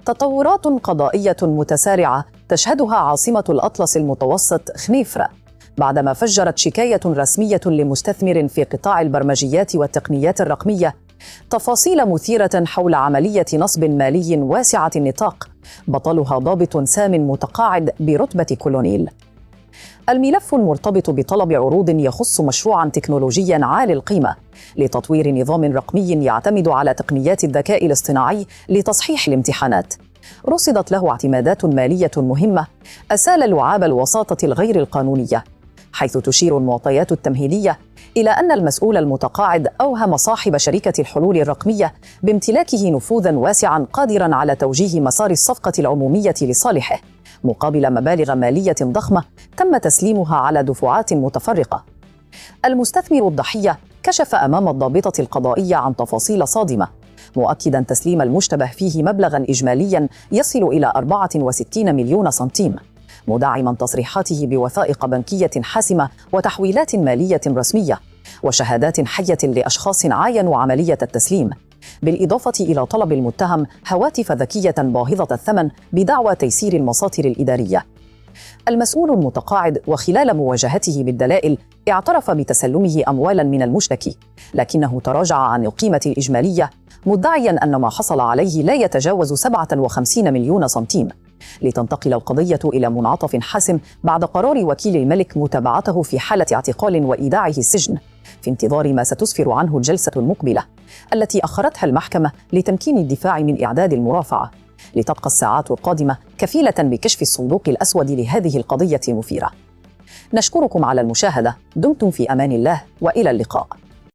تطورات قضائية متسارعة تشهدها عاصمة الأطلس المتوسط خنيفرة بعدما فجرت شكاية رسمية لمستثمر في قطاع البرمجيات والتقنيات الرقمية تفاصيل مثيرة حول عملية نصب مالي واسعة النطاق بطلها ضابط سام متقاعد برتبة كولونيل. الملف المرتبط بطلب عروض يخص مشروعاً تكنولوجياً عالي القيمة لتطوير نظام رقمي يعتمد على تقنيات الذكاء الاصطناعي لتصحيح الامتحانات رصدت له اعتمادات مالية مهمة أسال لعاب الوساطة الغير القانونية، حيث تشير المعطيات التمهيدية إلى أن المسؤول المتقاعد أوهم صاحب شركة الحلول الرقمية بامتلاكه نفوذاً واسعاً قادراً على توجيه مسار الصفقة العمومية لصالحه مقابل مبالغ مالية ضخمة تم تسليمها على دفعات متفرقة. المستثمر الضحية كشف أمام الضابطة القضائية عن تفاصيل صادمة، مؤكداً تسليم المشتبه فيه مبلغاً إجمالياً يصل إلى 64 مليون سنتيم، مدعماً تصريحاته بوثائق بنكية حاسمة وتحويلات مالية رسمية وشهادات حية لأشخاص عاينوا عملية التسليم، بالإضافة إلى طلب المتهم هواتف ذكية باهظة الثمن بدعوى تيسير المساطر الإدارية. المسؤول المتقاعد وخلال مواجهته بالدلائل اعترف بتسلمه أموالاً من المشتكي، لكنه تراجع عن القيمة الإجمالية مدعياً أن ما حصل عليه لا يتجاوز 57 مليون سنتيم، لتنتقل القضية إلى منعطف حاسم بعد قرار وكيل الملك متابعته في حالة اعتقال وإيداعه السجن في انتظار ما ستسفر عنه الجلسة المقبلة التي أخرتها المحكمة لتمكين الدفاع من إعداد المرافعة، لتبقى الساعات القادمة كفيلة بكشف الصندوق الأسود لهذه القضية المثيرة. نشكركم على المشاهدة، دمتم في أمان الله وإلى اللقاء.